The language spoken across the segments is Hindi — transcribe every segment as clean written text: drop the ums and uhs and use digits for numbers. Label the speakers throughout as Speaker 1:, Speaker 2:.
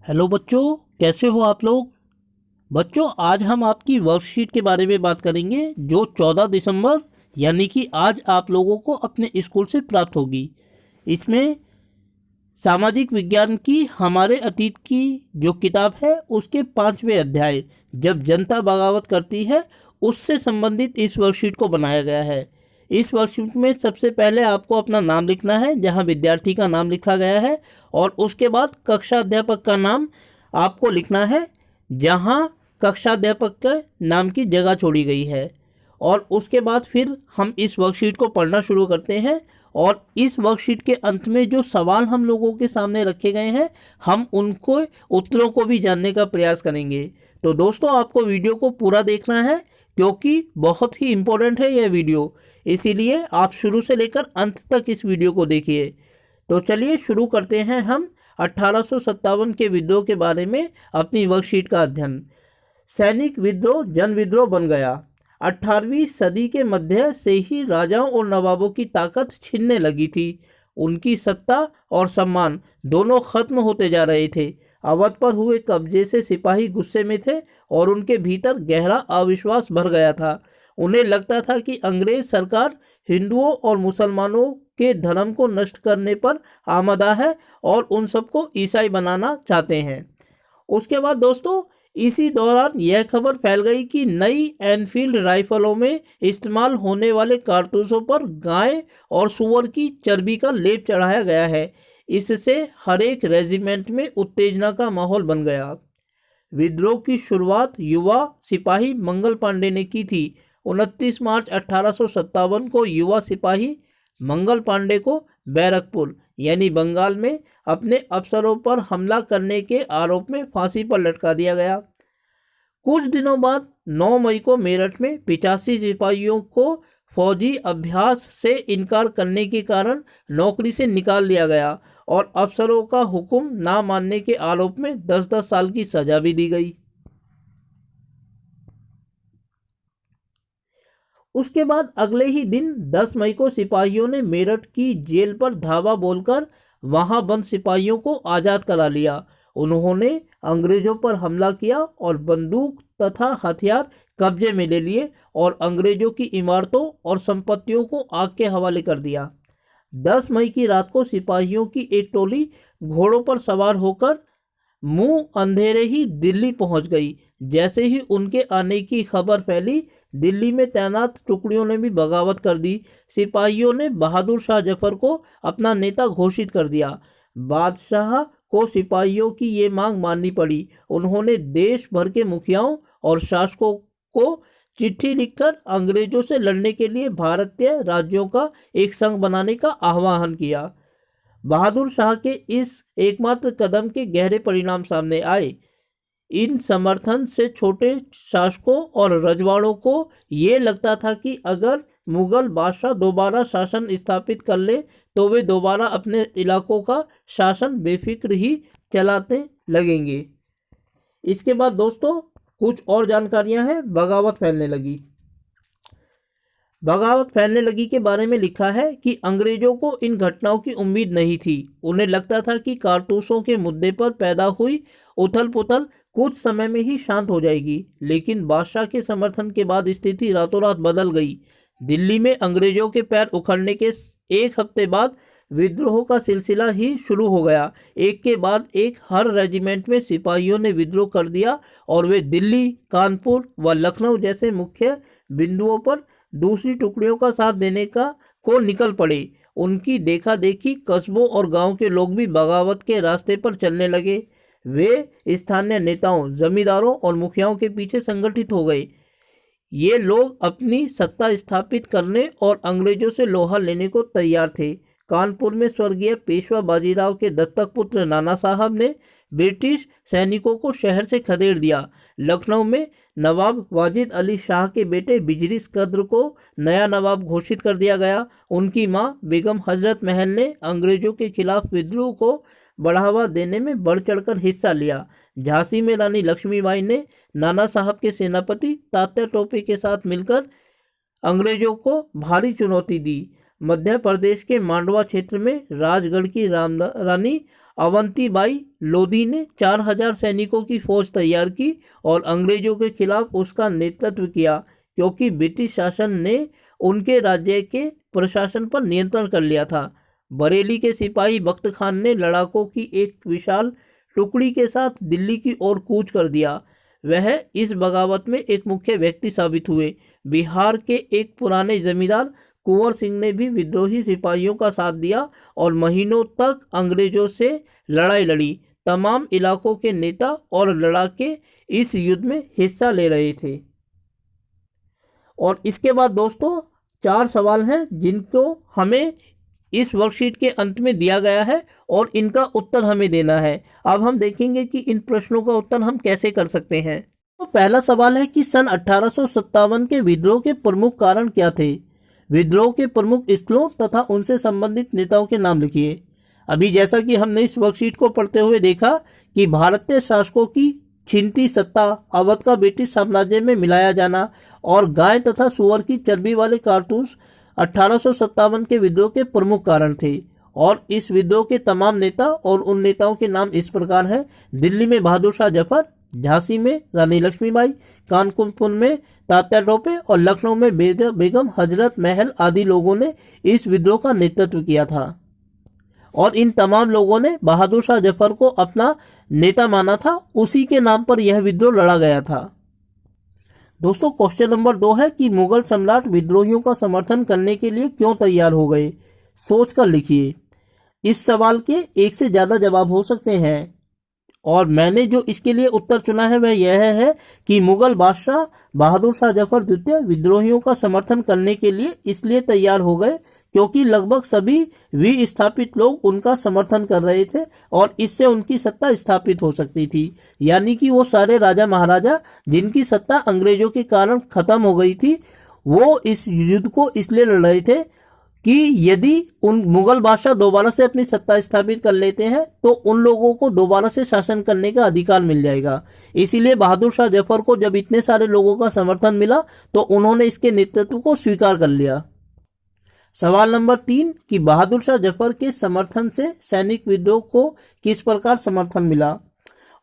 Speaker 1: हेलो बच्चों, कैसे हो आप लोग। बच्चों, आज हम आपकी वर्कशीट के बारे में बात करेंगे जो 14 दिसंबर यानी कि आज आप लोगों को अपने स्कूल से प्राप्त होगी। इसमें सामाजिक विज्ञान की हमारे अतीत की जो किताब है उसके 5वें अध्याय जब जनता बगावत करती है उससे संबंधित इस वर्कशीट को बनाया गया है। इस वर्कशीट में सबसे पहले आपको अपना नाम लिखना है, जहां विद्यार्थी का नाम लिखा गया है, और उसके बाद कक्षा अध्यापक का नाम आपको लिखना है जहां कक्षा अध्यापक के नाम की जगह छोड़ी गई है। और उसके बाद फिर हम इस वर्कशीट को पढ़ना शुरू करते हैं और इस वर्कशीट के अंत में जो सवाल हम लोगों के सामने रखे गए हैं हम उनको उत्तरों को भी जानने का प्रयास करेंगे। तो दोस्तों, आपको वीडियो को पूरा देखना है क्योंकि बहुत ही इम्पोर्टेंट है यह वीडियो, इसीलिए आप शुरू से लेकर अंत तक इस वीडियो को देखिए। तो चलिए शुरू करते हैं हम 1857 के विद्रोह के बारे में अपनी वर्कशीट का अध्ययन। सैनिक विद्रोह जन विद्रोह बन गया। 18वीं सदी के मध्य से ही राजाओं और नवाबों की ताकत छिनने लगी थी। उनकी सत्ता और सम्मान दोनों खत्म होते जा रहे थे। अवध पर हुए कब्जे से सिपाही गुस्से में थे और उनके भीतर गहरा अविश्वास भर गया था। उन्हें लगता था कि अंग्रेज सरकार हिंदुओं और मुसलमानों के धर्म को नष्ट करने पर आमदा है और उन सबको ईसाई बनाना चाहते हैं। उसके बाद दोस्तों, इसी दौरान यह खबर फैल गई कि नई एनफील्ड राइफलों में इस्तेमाल होने वाले कारतूसों पर गाय और सूअर की चर्बी का लेप चढ़ाया गया है। इससे हर एक रेजिमेंट में उत्तेजना का माहौल बन गया। विद्रोह की शुरुआत युवा सिपाही मंगल पांडे ने की थी। 29 मार्च 1857 को युवा सिपाही मंगल पांडे को बैरकपुर यानी बंगाल में अपने अफसरों पर हमला करने के आरोप में फांसी पर लटका दिया गया। कुछ दिनों बाद 9 मई को मेरठ में 85 सिपाहियों को फौजी अभ्यास से इनकार करने के कारण नौकरी से निकाल दिया गया और अफसरों का हुक्म ना मानने के आरोप में 10-10 साल की सजा भी दी गई। उसके बाद अगले ही दिन 10 मई को सिपाहियों ने मेरठ की जेल पर धावा बोलकर वहां बंद सिपाहियों को आज़ाद करा लिया। उन्होंने अंग्रेजों पर हमला किया और बंदूक तथा हथियार कब्जे में ले लिए और अंग्रेजों की इमारतों और संपत्तियों को आग के हवाले कर दिया। 10 मई की रात को सिपाहियों की एक टोली घोड़ों पर सवार होकर मुंह अंधेरे ही दिल्ली पहुंच गई। जैसे ही उनके आने की खबर फैली, दिल्ली में तैनात टुकड़ियों ने भी बगावत कर दी। सिपाहियों ने बहादुर शाह जफर को अपना नेता घोषित कर दिया। बादशाह को सिपाहियों की ये मांग माननी पड़ी। उन्होंने देश भर के मुखियाओं और शासकों को चिट्ठी लिखकर अंग्रेजों से लड़ने के लिए भारतीय राज्यों का एक संघ बनाने का आह्वान किया। बहादुर शाह के इस एकमात्र कदम के गहरे परिणाम सामने आए। इन समर्थन से छोटे शासकों और रजवाड़ों को ये लगता था कि अगर मुगल बादशाह दोबारा शासन स्थापित कर ले तो वे दोबारा अपने इलाकों का शासन बेफिक्र ही चलाते लगेंगे। इसके बाद दोस्तों कुछ और जानकारियां हैं। बगावत फैलने लगी के बारे में लिखा है कि अंग्रेजों को इन घटनाओं की उम्मीद नहीं थी। उन्हें लगता था कि कारतूसों के मुद्दे पर पैदा हुई उथल पुथल कुछ समय में ही शांत हो जाएगी, लेकिन बादशाह के समर्थन के बाद स्थिति रातों रात बदल गई। दिल्ली में अंग्रेजों के पैर उखड़ने के एक हफ्ते बाद विद्रोह का सिलसिला ही शुरू हो गया। एक के बाद एक हर रेजिमेंट में सिपाहियों ने विद्रोह कर दिया और वे दिल्ली, कानपुर व लखनऊ जैसे मुख्य बिंदुओं पर दूसरी टुकड़ियों का साथ देने को निकल पड़े। उनकी देखा देखी कस्बों और गांव के लोग भी बगावत के रास्ते पर चलने लगे। वे स्थानीय नेताओं, जमींदारों और मुखियाओं के पीछे संगठित हो गए। ये लोग अपनी सत्ता स्थापित करने और अंग्रेजों से लोहा लेने को तैयार थे। कानपुर में स्वर्गीय पेशवा बाजीराव के दत्तक पुत्र नाना साहब ने ब्रिटिश सैनिकों को शहर से खदेड़ दिया। लखनऊ में नवाब वाजिद अली शाह के बेटे बिजली कद्र को नया नवाब घोषित कर दिया गया। उनकी मां बेगम हजरत महल ने अंग्रेजों के खिलाफ विद्रोह को बढ़ावा देने में बढ़ चढ़कर हिस्सा लिया। झांसी में रानी लक्ष्मीबाई ने नाना साहब के सेनापति तात्या टोपे के साथ मिलकर अंग्रेजों को भारी चुनौती दी। मध्य प्रदेश के मांडवा क्षेत्र में राजगढ़ की रानी अवंतीबाई लोधी ने 4000 सैनिकों की फौज तैयार की और अंग्रेजों के खिलाफ उसका नेतृत्व किया, क्योंकि ब्रिटिश शासन ने उनके राज्य के प्रशासन पर नियंत्रण कर लिया था। बरेली के सिपाही बख्त खान ने लड़ाकों की एक विशाल टुकड़ी के साथ दिल्ली की ओर कूच कर दिया। वह इस बगावत में एक मुख्य व्यक्ति साबित हुए। बिहार के एक पुराने जमींदार कुंवर सिंह ने भी विद्रोही सिपाहियों का साथ दिया और महीनों तक अंग्रेजों से लड़ाई लड़ी। तमाम इलाकों के नेता और लड़ाके इस युद्ध में हिस्सा ले रहे थे। और इसके बाद दोस्तों 4 सवाल हैं जिनको हमें इस वर्कशीट के अंत में दिया गया है और इनका उत्तर हमें देना है। अब हम देखेंगे कि इन प्रश्नों का उत्तर हम कैसे कर सकते हैं। तो पहला सवाल है कि सन 1857 के विद्रोह के प्रमुख कारण क्या थे। विद्रोह के प्रमुख स्थलों तथा उनसे संबंधित नेताओं के नाम लिखिए। अभी जैसा कि हमने इस वर्कशीट को पढ़ते हुए देखा कि भारतीय शासकों की छिनती सत्ता, अवध का ब्रिटिश साम्राज्य में मिलाया जाना और गाय तथा सुअर की चर्बी वाले कारतूस 1857 के विद्रोह के प्रमुख कारण थे। और इस विद्रोह के तमाम नेता और उन नेताओं के नाम इस प्रकार हैं। दिल्ली में बहादुर शाह जफर, झांसी में रानी लक्ष्मीबाई, कानपुर में तात्या टोपे और लखनऊ में बेगम हजरत महल आदि लोगों ने इस विद्रोह का नेतृत्व किया था। और इन तमाम लोगों ने बहादुर शाह जफर को अपना नेता माना था। उसी के नाम पर यह विद्रोह लड़ा गया था। दोस्तों क्वेश्चन नंबर 2 है कि मुगल सम्राट विद्रोहियों का समर्थन करने के लिए क्यों तैयार हो गए। सोच कर लिखिए। इस सवाल के एक से ज्यादा जवाब हो सकते हैं और मैंने जो इसके लिए उत्तर चुना है वह यह है कि मुगल बादशाह बहादुर शाह जफर द्वितीय विद्रोहियों का समर्थन करने के लिए इसलिए तैयार हो गए क्योंकि लगभग सभी विस्थापित लोग उनका समर्थन कर रहे थे और इससे उनकी सत्ता स्थापित हो सकती थी। यानी कि वो सारे राजा महाराजा जिनकी सत्ता अंग्रेजों के कारण खत्म हो गई थी, वो इस युद्ध को इसलिए लड़ रहे थे कि यदि उन मुगल बादशाह दोबारा से अपनी सत्ता स्थापित कर लेते हैं तो उन लोगों को दोबारा से शासन करने का अधिकार मिल जाएगा। इसीलिए बहादुर शाह जफर को जब इतने सारे लोगों का समर्थन मिला तो उन्होंने इसके नेतृत्व को स्वीकार कर लिया। सवाल नंबर 3 कि बहादुर शाह जफर के समर्थन से सैनिक विद्रोह को किस प्रकार समर्थन मिला।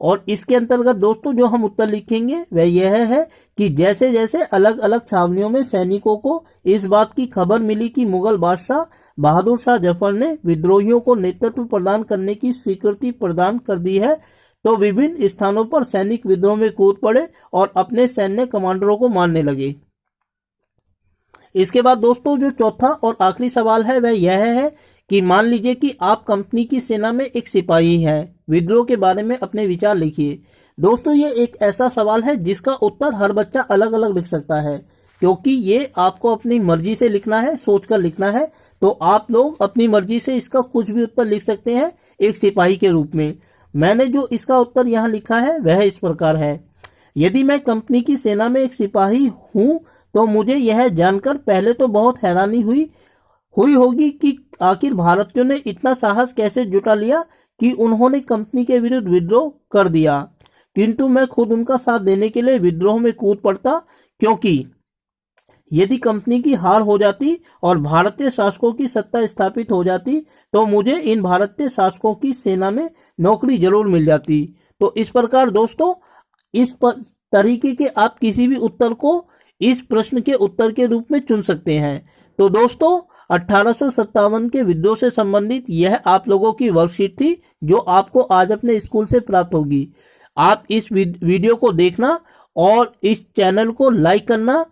Speaker 1: और इसके अंतर्गत दोस्तों जो हम उत्तर लिखेंगे वह यह है कि जैसे जैसे अलग अलग छावनियों में सैनिकों को इस बात की खबर मिली कि मुगल बादशाह बहादुर शाह जफर ने विद्रोहियों को नेतृत्व प्रदान करने की स्वीकृति प्रदान कर दी है, तो विभिन्न स्थानों पर सैनिक विद्रोह में कूद पड़े और अपने सैन्य कमांडरों को मारने लगे। इसके बाद दोस्तों जो चौथा और आखिरी सवाल है वह यह है कि मान लीजिए कि आप कंपनी की सेना में एक सिपाही हैं, विद्रोह के बारे में अपने विचार लिखिए। दोस्तों ये एक ऐसा सवाल है जिसका उत्तर हर बच्चा अलग अलग लिख सकता है, क्योंकि ये आपको अपनी मर्जी से लिखना है, सोचकर लिखना है। तो आप लोग अपनी मर्जी से इसका कुछ भी उत्तर लिख सकते हैं एक सिपाही के रूप में। मैंने जो इसका उत्तर यहाँ लिखा है वह इस प्रकार है। यदि मैं कंपनी की सेना में एक सिपाही हूँ तो मुझे यह जानकर पहले तो बहुत हैरानी हुई होगी कि आखिर भारतीयों ने इतना साहस कैसे जुटा लिया कि उन्होंने कंपनी के विरुद्ध विद्रोह कर दिया। किंतु मैं खुद उनका साथ देने के लिए विद्रोह में कूद पड़ता, क्योंकि यदि कंपनी की हार हो जाती और भारतीय शासकों की सत्ता स्थापित हो जाती तो मुझे इन भारतीय शासकों की सेना में नौकरी जरूर मिल जाती। तो इस प्रकार दोस्तों इस तरीके के आप किसी भी उत्तर को इस प्रश्न के उत्तर के रूप में चुन सकते हैं। तो दोस्तों 1857 के विद्रोह से संबंधित यह आप लोगों की वर्कशीट थी जो आपको आज अपने स्कूल से प्राप्त होगी। आप इस वीडियो को देखना और इस चैनल को लाइक करना,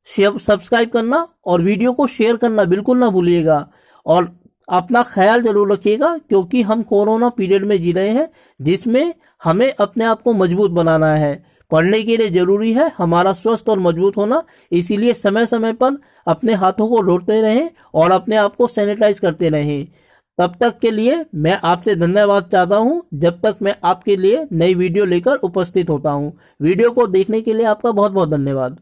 Speaker 1: सब्सक्राइब करना और वीडियो को शेयर करना बिल्कुल ना भूलिएगा। और अपना ख्याल जरूर रखिएगा क्योंकि हम कोरोना पीरियड में जी रहे हैं जिसमें हमें अपने आप को मजबूत बनाना है। पढ़ने के लिए जरूरी है हमारा स्वस्थ और मजबूत होना, इसीलिए समय समय पर अपने हाथों को धोते रहें और अपने आप को सैनिटाइज करते रहें। तब तक के लिए मैं आपसे धन्यवाद चाहता हूं, जब तक मैं आपके लिए नई वीडियो लेकर उपस्थित होता हूं। वीडियो को देखने के लिए आपका बहुत बहुत धन्यवाद।